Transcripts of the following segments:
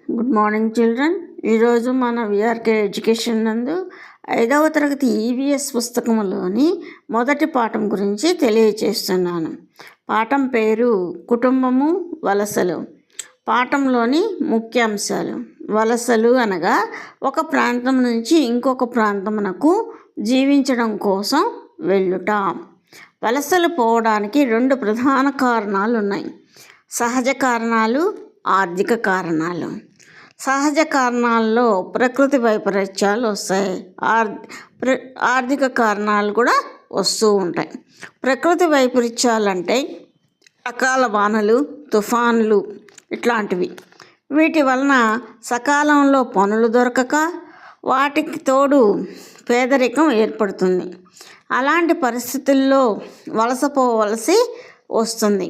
Good morning children. ఈరోజు మన VRK education నందు 5వ తరగతి ఈవీఎస్ పుస్తకంలోని మొదటి పాఠం గురించి తెలియచేస్తున్నాను. పాఠం పేరు కుటుంబము వలసలు. పాఠంలోని ముఖ్యాంశాలు: వలసలు అనగా ఒక ప్రాంతం నుంచి ఇంకొక ప్రాంతమునకు జీవించడం కోసం వెళ్ళుట. వలసలు పోవడానికి 2 ప్రధాన కారణాలు ఉన్నాయి: సహజ కారణాలు, ఆర్థిక కారణాలు. సహజ కారణాల్లో ప్రకృతి వైపరీత్యాలు వస్తాయి, ఆర్థిక కారణాలు కూడా వస్తూ ఉంటాయి. ప్రకృతి వైపరీత్యాలు అంటే అకాల వానలు, తుఫానులు ఇట్లాంటివి. వీటి వలన సకాలంలో పనులు దొరకక వాటికి తోడు పేదరికం ఏర్పడుతుంది. అలాంటి పరిస్థితుల్లో వలసపోవలసి వస్తుంది.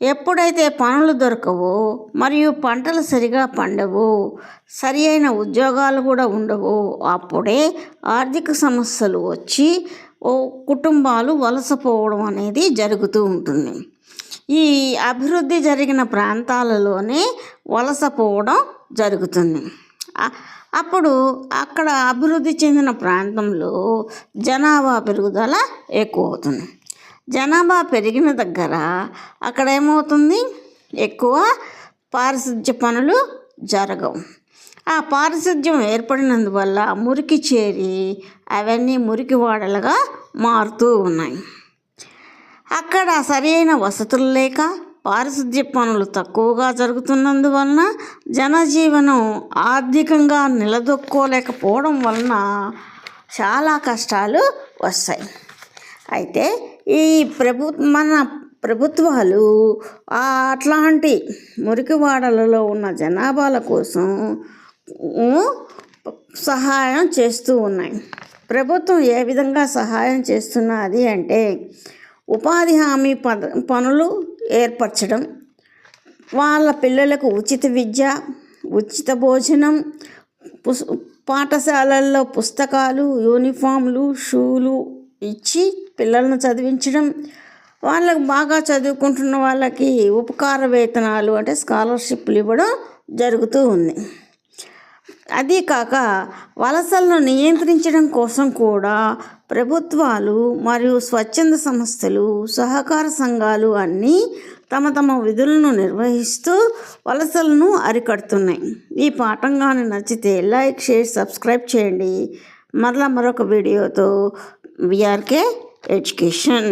ఎప్పుడైతే పనులు దొరకవో మరియు పంటలు సరిగా పండవో, సరి అయిన ఉద్యోగాలు కూడా ఉండవో, అప్పుడే ఆర్థిక సమస్యలు వచ్చి కుటుంబాలు వలసపోవడం అనేది జరుగుతూ ఉంటుంది. ఈ అభివృద్ధి జరిగిన ప్రాంతాలలోనే వలసపోవడం జరుగుతుంది. అప్పుడు అక్కడ అభివృద్ధి చెందిన ప్రాంతంలో జనాభా పెరుగుదల ఎక్కువ అవుతుంది. జనాభా పెరిగిన దగ్గర అక్కడ ఏమవుతుంది, ఎక్కువ పారిశుద్ధ్య పనులు జరగవు. ఆ పారిశుద్ధ్యం ఏర్పడినందువల్ల మురికి చేరి అవన్నీ మురికి వాడలుగా మారుతూ ఉన్నాయి. అక్కడ సరైన వసతులు లేక పారిశుద్ధ్య పనులు తక్కువగా జరుగుతున్నందువలన జనజీవనం ఆర్థికంగా నిలదొక్కోలేకపోవడం వలన చాలా కష్టాలు వస్తాయి. అయితే ఈ మన ప్రభుత్వాలు అట్లాంటి మురికివాడలలో ఉన్న జనాభాల కోసం సహాయం చేస్తూ ఉన్నాయి. ప్రభుత్వం ఏ విధంగా సహాయం చేస్తున్నది అంటే, ఉపాధి హామీ పనులు ఏర్పరచడం, వాళ్ళ పిల్లలకు ఉచిత విద్య, ఉచిత భోజనం, పాఠశాలల్లో పుస్తకాలు, యూనిఫామ్లు, షూలు ఇచ్చి పిల్లలను చదివించడం, వాళ్ళకు బాగా చదువుకుంటున్న వాళ్ళకి ఉపకార వేతనాలు అంటే స్కాలర్షిప్లు ఇవ్వడం జరుగుతూ ఉంది. అదీ కాక వలసలను నియంత్రించడం కోసం కూడా ప్రభుత్వాలు మరియు స్వచ్ఛంద సంస్థలు, సహకార సంఘాలు అన్నీ తమ తమ విధులను నిర్వహిస్తూ వలసలను అరికడుతున్నాయి. ఈ పాఠం కానీ నచ్చితే లైక్, షేర్, సబ్స్క్రైబ్ చేయండి. మరొక వీడియోతో విఆర్కే ఎడ్యుకేషన్.